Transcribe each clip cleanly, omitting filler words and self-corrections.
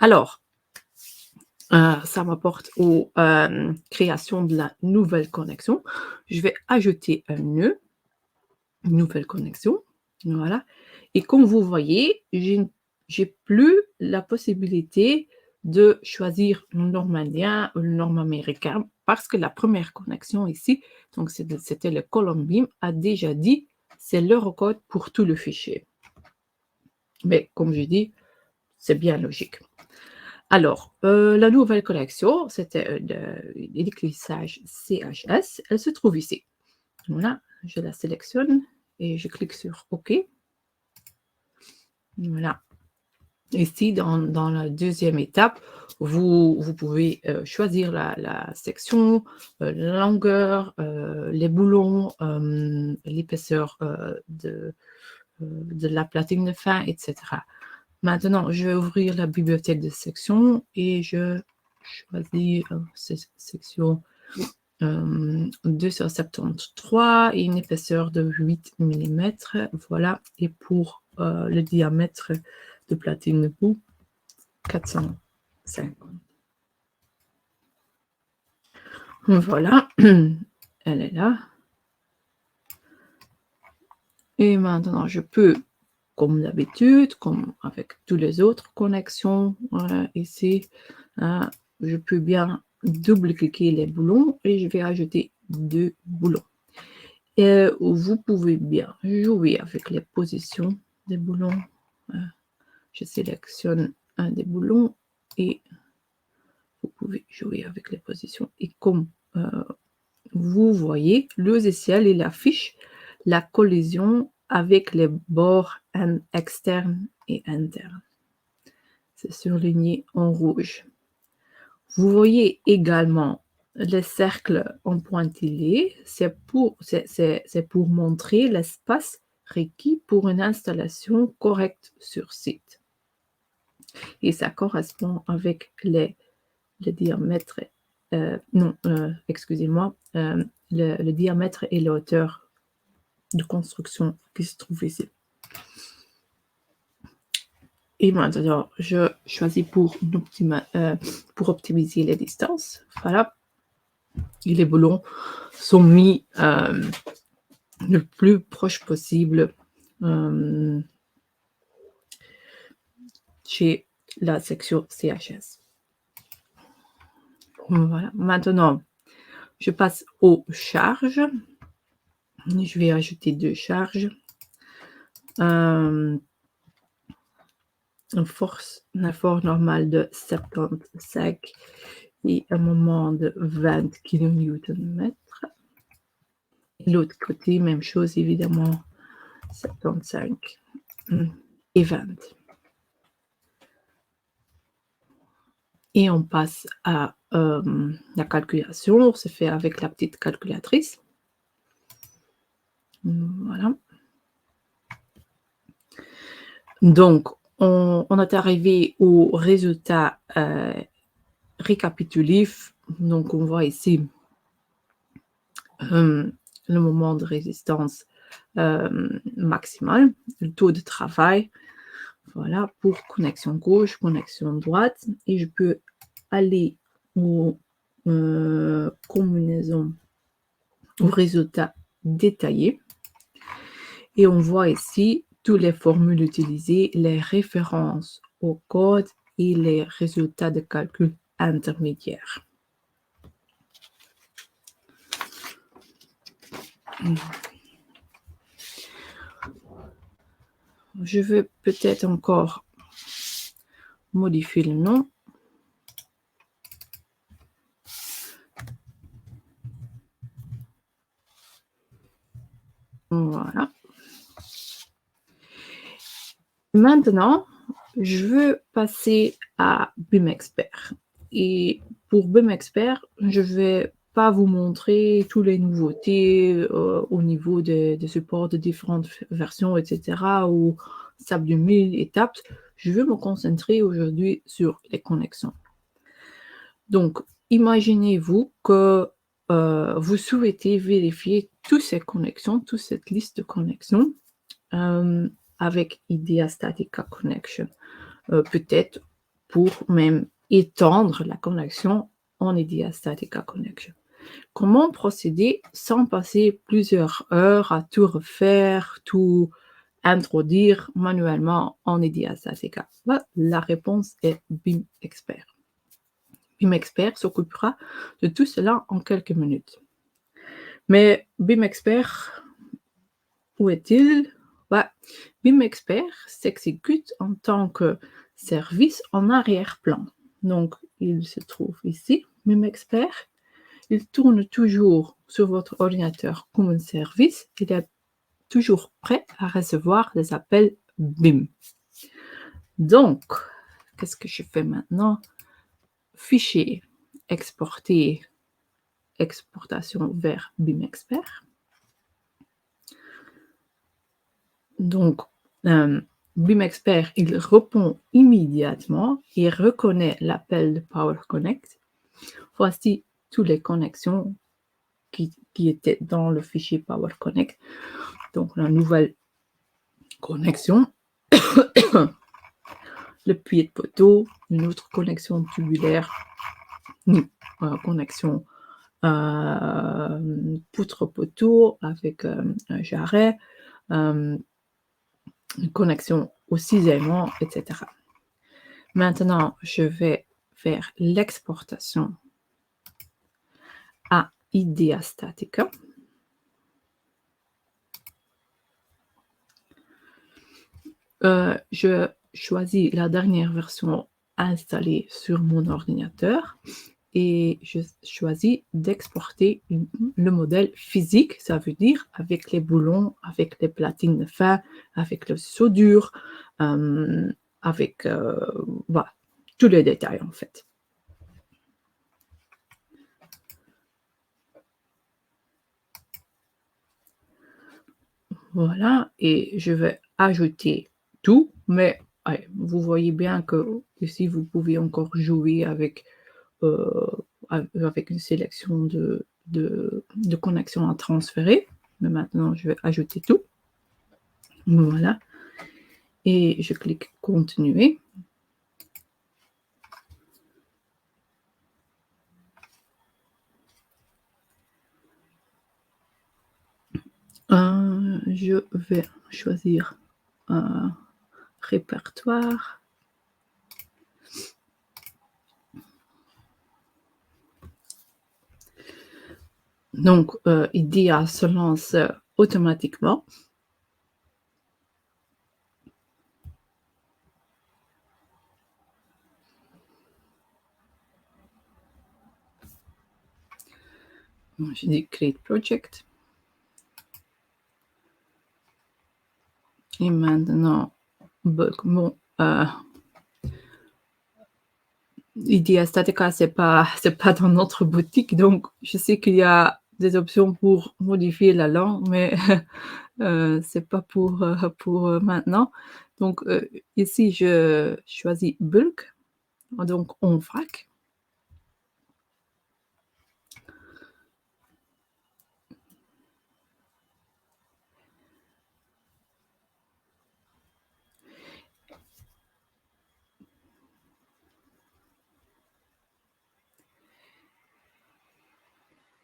Alors, ça m'apporte aux création de la nouvelle connexion. Je vais ajouter un nœud, une nouvelle connexion, voilà et comme vous voyez, j'ai plus la possibilité de choisir le normalien ou le nord-américain parce que la première connexion ici, donc c'était le Columbim, a déjà dit: «C'est l'eurocode pour tout le fichier». Mais comme je dis, c'est bien logique. Alors, la nouvelle connexion, c'était une glissage CHS. Elle se trouve ici. Voilà, je la sélectionne et je clique sur OK. Voilà. Ici, dans la deuxième étape, vous pouvez choisir la section, la longueur, les boulons, l'épaisseur de la platine de fin, etc. Maintenant, je vais ouvrir la bibliothèque de section et je choisis section 273 et une épaisseur de 8 mm. Voilà, et pour le diamètre de platine de bout, 450. Voilà, elle est là. Et maintenant, je peux, comme d'habitude, comme avec toutes les autres connexions ici, je peux bien double-cliquer les boulons et je vais ajouter 2 boulons. Et vous pouvez bien jouer avec les positions des boulons. Je sélectionne un des boulons et vous pouvez jouer avec les positions. Et comme vous voyez, le logiciel il affiche la collision avec les bords externes et internes. C'est surligné en rouge. Vous voyez également les cercles en pointillés, c'est pour montrer l'espace requis pour une installation correcte sur site. Et ça correspond avec le diamètre, excusez-moi, le diamètre et la hauteur de construction qui se trouve ici. Et maintenant, je choisis pour optimiser les distances. Voilà. Et les boulons sont mis le plus proche possible chez la section CHS. Voilà. Maintenant, je passe aux charges. Je vais ajouter 2 charges. Un effort normal de 75 et un moment de 20 kN/m. L'autre côté, même chose évidemment, 75 et 20. Et on passe à la calculation, se fait avec la petite calculatrice. Voilà. Donc, on est arrivé au résultat récapitulatif. Donc, on voit ici le moment de résistance maximale, le taux de travail. Voilà, pour connexion gauche, connexion droite. Et je peux aller aux combinaisons, aux résultats détaillés. Et on voit ici toutes les formules utilisées, les références au code et les résultats de calcul intermédiaires. Je veux peut-être encore modifier le nom. Voilà. Maintenant, je veux passer à BIM Expert. Et pour BIM Expert, je ne vais pas vous montrer toutes les nouveautés au niveau des supports de différentes versions, etc. ou SAP 2000 étapes. Je veux me concentrer aujourd'hui sur les connexions. Donc, imaginez-vous que vous souhaitez vérifier toutes ces connexions, toute cette liste de connexions avec IDEA Statica Connection. Peut-être pour même étendre la connexion en IDEA Statica Connection. Comment procéder sans passer plusieurs heures à tout refaire, tout introduire manuellement en IDEA Statica? La réponse est BIM Expert. BIM Expert s'occupera de tout cela en quelques minutes. Mais BIM Expert, où est-il? BIM Expert s'exécute en tant que service en arrière-plan. Donc, il se trouve ici, BIM Expert. Il tourne toujours sur votre ordinateur comme un service. Il est toujours prêt à recevoir des appels BIM. Donc, qu'est-ce que je fais maintenant? Fichier, exporter, exportation vers BIM Expert. Donc, BIM Expert, il répond immédiatement, il reconnaît l'appel de Power Connect. Voici toutes les connexions qui étaient dans le fichier Power Connect. Donc, la nouvelle connexion, le pied de poteau, une autre connexion tubulaire, connexion poutre-poteau avec un jarret, une connexion au cisaillement, etc. Maintenant, je vais faire l'exportation à IDEA Statica. Je choisis la dernière version installée sur mon ordinateur et je choisis d'exporter le modèle physique, ça veut dire avec les boulons, avec les platines de fin, avec le soudure, avec voilà, tous les détails en fait. Voilà, et je vais ajouter tout, mais vous voyez bien que ici vous pouvez encore jouer avec une sélection de connexions à transférer. Mais maintenant, je vais ajouter tout. Voilà. Et je clique continuer. Je vais choisir un répertoire. Donc, IDEA se lance automatiquement. Je dis Create Project. Et maintenant, bon, IDEA Statica, c'est pas dans notre boutique, donc je sais qu'il y a des options pour modifier la langue, mais c'est pas pour maintenant. Donc ici, je choisis Bulk, donc en vrac.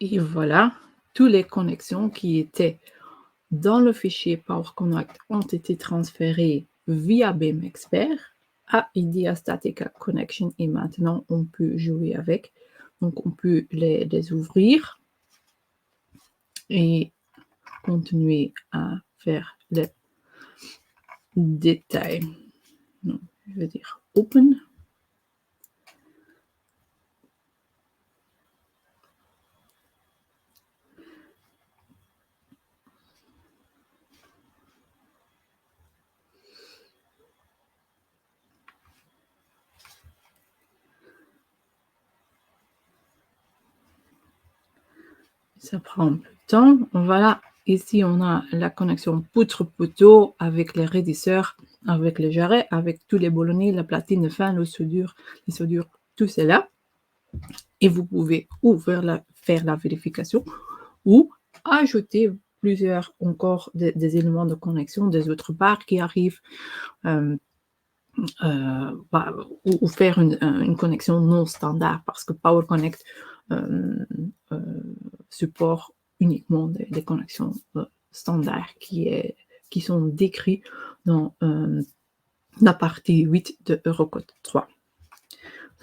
Et voilà, toutes les connexions qui étaient dans le fichier Power Connect ont été transférées via BIM Expert à IDEA Statica Connection et maintenant on peut jouer avec. Donc on peut les ouvrir et continuer à faire les détails. Non, je vais dire Open. Ça prend un peu de temps. Voilà, ici on a la connexion poutre-poteau avec les raidisseurs, avec les jarrets, avec tous les boulonnais, la platine de fin, les soudures, tout cela. Et vous pouvez ou faire la vérification ou ajouter plusieurs encore des éléments de connexion des autres parts qui arrivent ou faire une connexion non standard parce que Power Connect supporte uniquement des connexions standards qui sont décrites dans la partie 8 de Eurocode 3.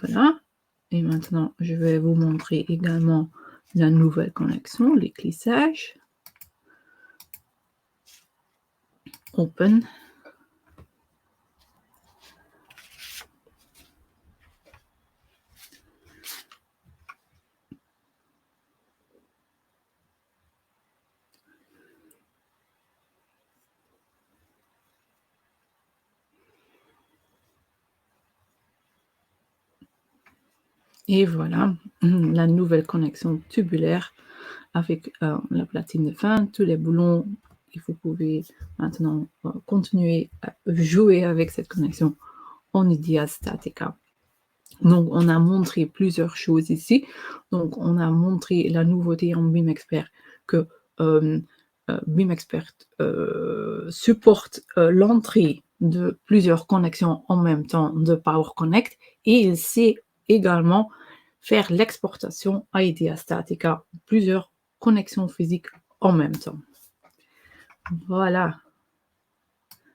Voilà. Et maintenant, je vais vous montrer également la nouvelle connexion, les glissages. Open. Et voilà, la nouvelle connexion tubulaire avec la platine de fin, tous les boulons. Et vous pouvez maintenant continuer à jouer avec cette connexion en IDEA Statica. Donc, on a montré plusieurs choses ici. Donc, on a montré la nouveauté en BIM Expert que BIM Expert supporte l'entrée de plusieurs connexions en même temps de Power Connect et il sait également faire l'exportation à IDEA Statica, plusieurs connexions physiques en même temps. Voilà.